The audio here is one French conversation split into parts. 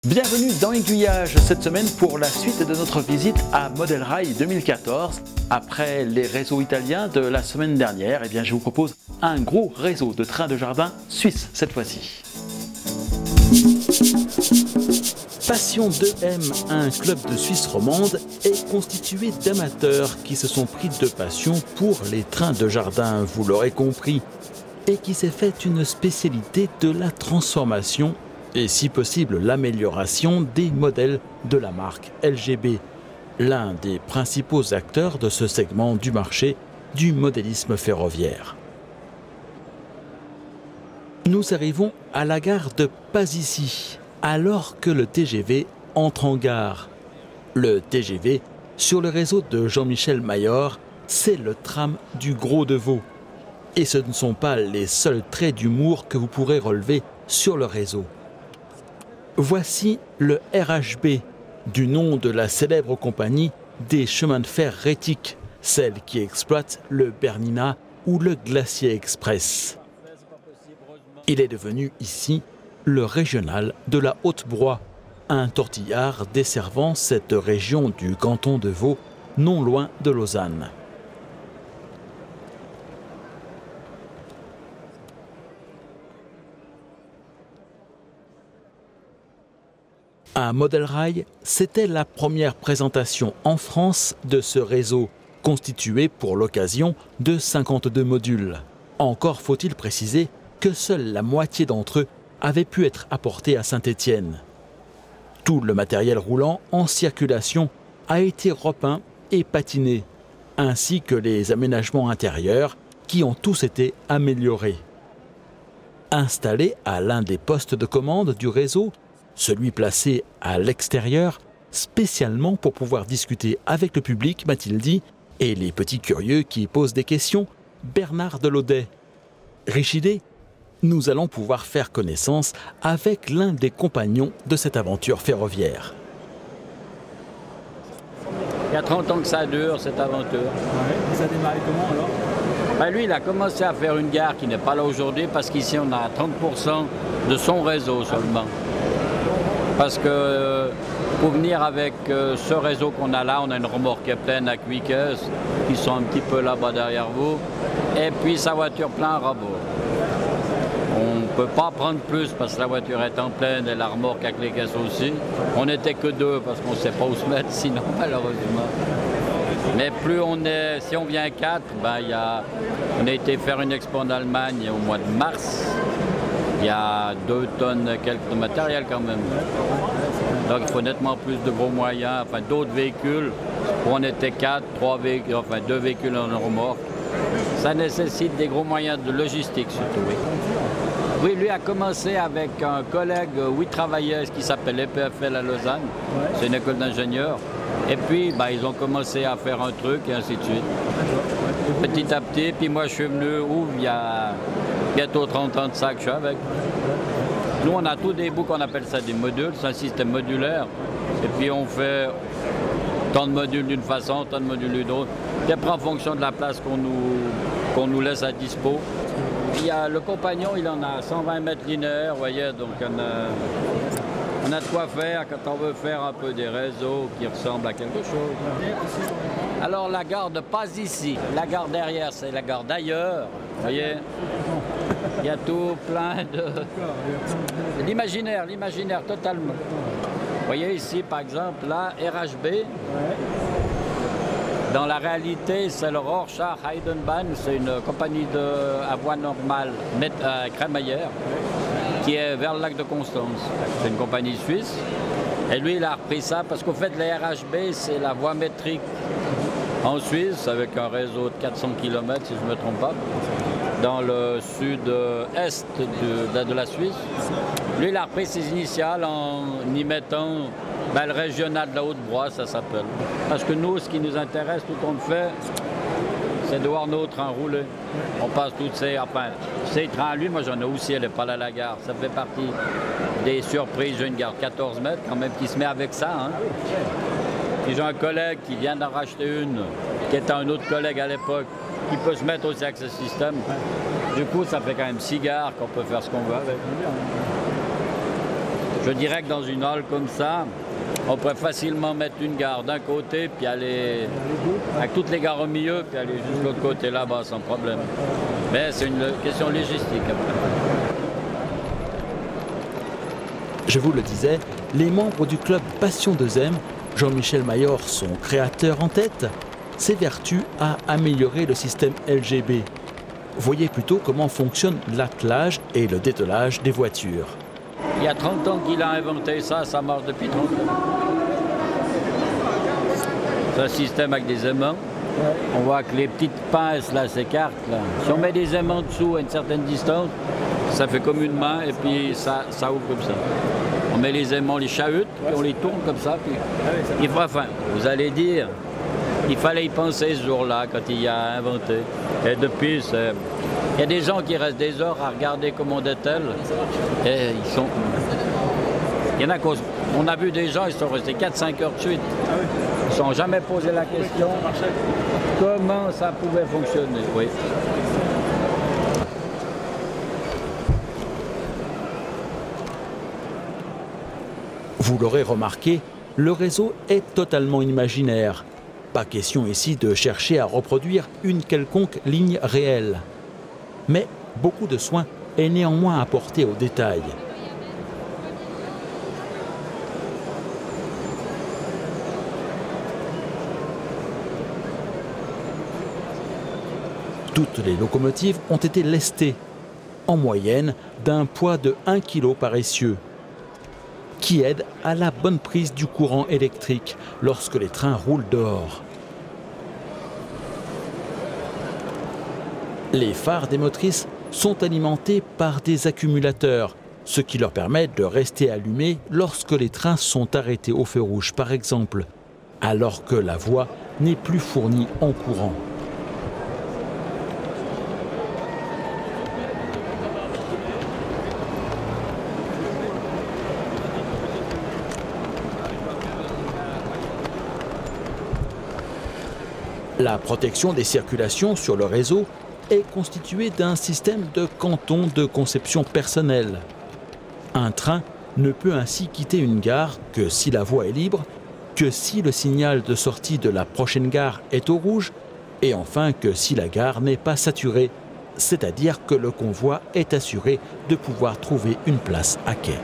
Bienvenue dans Aiguillage cette semaine pour la suite de notre visite à Model Rail 2014. Après les réseaux italiens de la semaine dernière, eh bien, je vous propose un gros réseau de trains de jardin suisse cette fois-ci. Passion 2M, un club de Suisse romande, est constitué d'amateurs qui se sont pris de passion pour les trains de jardin, vous l'aurez compris, et qui s'est fait une spécialité de la transformation et si possible l'amélioration des modèles de la marque LGB, l'un des principaux acteurs de ce segment du marché du modélisme ferroviaire. Nous arrivons à la gare de Pasissy, alors que le TGV entre en gare. Le TGV, sur le réseau de Jean-Michel Mayor, c'est le tram du Gros de Vaud. Et ce ne sont pas les seuls traits d'humour que vous pourrez relever sur le réseau. Voici le RHB, du nom de la célèbre compagnie des chemins de fer Rétic, celle qui exploite le Bernina ou le Glacier Express. Il est devenu ici le régional de la Haute-Broye, un tortillard desservant cette région du canton de Vaud, non loin de Lausanne. À Model Rail, c'était la première présentation en France de ce réseau, constitué pour l'occasion de 52 modules. Encore faut-il préciser que seule la moitié d'entre eux avaient pu être apportés à Saint-Étienne. Tout le matériel roulant en circulation a été repeint et patiné, ainsi que les aménagements intérieurs qui ont tous été améliorés. Installé à l'un des postes de commande du réseau, celui placé à l'extérieur, spécialement pour pouvoir discuter avec le public, m'a-t-il dit, et les petits curieux qui posent des questions, Bernard Delaudet. Riche idée, nous allons pouvoir faire connaissance avec l'un des compagnons de cette aventure ferroviaire. Il y a 30 ans que ça dure, cette aventure. Ouais, ça a démarré comment alors? Ben lui, il a commencé à faire une gare qui n'est pas là aujourd'hui parce qu'ici, on a 30% de son réseau seulement. Parce que pour venir avec ce réseau qu'on a là, on a une remorque pleine à 8 caisses qui sont un petit peu là-bas derrière vous. Et puis sa voiture plein à rabot. On ne peut pas prendre plus parce que la voiture est en pleine et la remorque avec les caisses aussi. On n'était que deux parce qu'on ne sait pas où se mettre sinon malheureusement. Mais plus on est, si on vient 4, ben, on a été faire une expo en Allemagne au mois de mars. Il y a 2 tonnes quelques de matériel quand même. Donc il faut nettement plus de gros moyens, enfin d'autres véhicules. On était 4, 3 véhicules, enfin 2 véhicules en remorque. Ça nécessite des gros moyens de logistique surtout. Oui, lui a commencé avec un collègue où il travaillait, ce qui s'appelle EPFL à Lausanne. C'est une école d'ingénieurs. Et puis ils ont commencé à faire un truc et ainsi de suite. Petit à petit, puis moi je suis venu il y a bientôt 30 ans de ça que je suis avec. Nous on a tous des bouts qu'on appelle ça des modules, c'est un système modulaire. Et puis on fait tant de modules d'une façon, tant de modules d'une autre. Puis après en fonction de la place qu'on nous laisse à dispo. Il y a le compagnon, il en a 120 mètres linéaires, vous voyez, donc on a de quoi faire quand on veut faire un peu des réseaux qui ressemblent à quelque chose. Alors la gare de Pasissy, la gare derrière c'est la gare d'ailleurs, vous voyez. Il y a tout plein de... L'imaginaire totalement. Vous voyez ici par exemple la RHB. Dans la réalité, c'est le Rorschach Heidenbahn, c'est une compagnie à voie normale crémaillère qui est vers le lac de Constance. C'est une compagnie suisse. Et lui, il a repris ça parce qu'au fait, la RHB, c'est la voie métrique en Suisse avec un réseau de 400 km, si je ne me trompe pas, dans le sud-est de la Suisse. Lui, il a repris ses initiales en y mettant le régional de la Haute-Broye, ça s'appelle. Parce que nous, ce qui nous intéresse, tout on le fait, c'est de voir nos trains rouler. On passe toutes ces trains à lui, moi j'en ai aussi, elle n'est pas là à la gare. Ça fait partie des surprises. J'ai une gare de 14 mètres quand même qui se met avec ça. Hein. Et j'ai un collègue qui vient d'en racheter une, qui était un autre collègue à l'époque, qui peut se mettre aussi avec ce système. Du coup, ça fait quand même 6 gares qu'on peut faire ce qu'on veut avec. Je dirais que dans une halle comme ça, on pourrait facilement mettre une gare d'un côté, puis aller avec toutes les gares au milieu, puis aller juste de l'autre côté là-bas sans problème. Mais c'est une question logistique après. Je vous le disais, les membres du club Passion de Zem, Jean-Michel Mayor, son créateur en tête, s'évertue à améliorer le système LGB. Voyez plutôt comment fonctionne l'attelage et le dételage des voitures. Il y a 30 ans qu'il a inventé ça, ça marche depuis 30 ans. C'est un système avec des aimants. On voit que les petites pinces là s'écartent. Si on met des aimants dessous à une certaine distance, ça fait comme une main et puis ça ouvre comme ça. On met les aimants, les chahutes, puis on les tourne comme ça. Puis enfin, vous allez dire, il fallait y penser ce jour-là quand il a inventé. Et depuis, il y a des gens qui restent des heures à regarder comment on dételle. Et ils sont... Il y en a on a vu des gens, ils sont restés 4-5 heures de suite. Ils ne se sont jamais posé la question comment ça pouvait fonctionner. Oui. Vous l'aurez remarqué, le réseau est totalement imaginaire. Pas question ici de chercher à reproduire une quelconque ligne réelle. Mais beaucoup de soin est néanmoins apporté aux détails. Toutes les locomotives ont été lestées, en moyenne d'un poids de 1 kg par essieu, qui aide à la bonne prise du courant électrique lorsque les trains roulent dehors. Les phares des motrices sont alimentés par des accumulateurs, ce qui leur permet de rester allumés lorsque les trains sont arrêtés au feu rouge par exemple, alors que la voie n'est plus fournie en courant. La protection des circulations sur le réseau est constituée d'un système de cantons de conception personnelle. Un train ne peut ainsi quitter une gare que si la voie est libre, que si le signal de sortie de la prochaine gare est au rouge, et enfin que si la gare n'est pas saturée, c'est-à-dire que le convoi est assuré de pouvoir trouver une place à quai.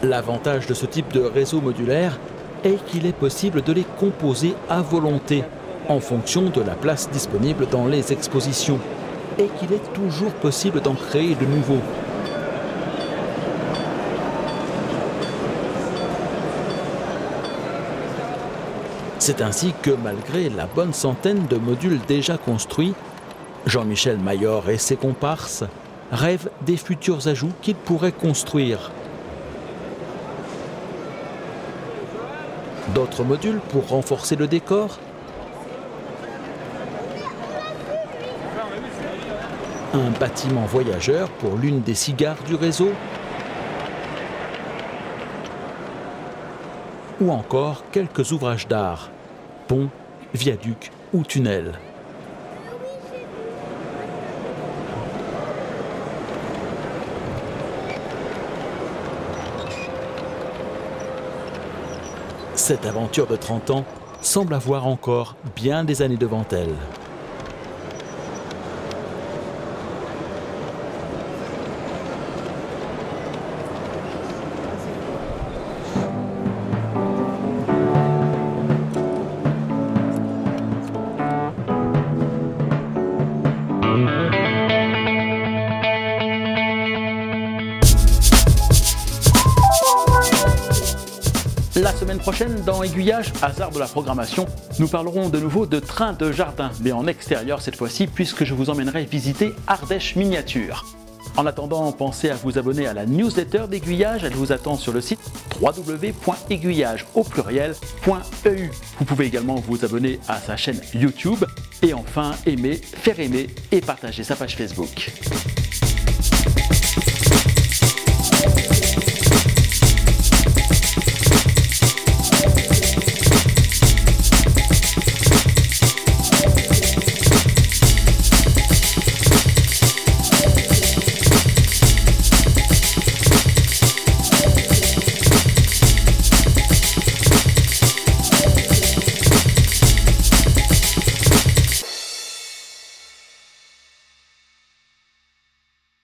L'avantage de ce type de réseau modulaire est qu'il est possible de les composer à volonté en fonction de la place disponible dans les expositions et qu'il est toujours possible d'en créer de nouveaux. C'est ainsi que malgré la bonne centaine de modules déjà construits, Jean-Michel Mayor et ses comparses rêvent des futurs ajouts qu'ils pourraient construire. D'autres modules pour renforcer le décor? Un bâtiment voyageur pour l'une des 6 gares du réseau? Ou encore quelques ouvrages d'art, ponts, viaducs ou tunnels. Cette aventure de 30 ans semble avoir encore bien des années devant elle. La semaine prochaine, dans Aiguillage, hasard de la programmation, nous parlerons de nouveau de trains de jardin, mais en extérieur cette fois-ci, puisque je vous emmènerai visiter Ardèche Miniature. En attendant, pensez à vous abonner à la newsletter d'Aiguillage. Elle vous attend sur le site www.aiguillage.eu. Vous pouvez également vous abonner à sa chaîne YouTube et enfin faire aimer et partager sa page Facebook.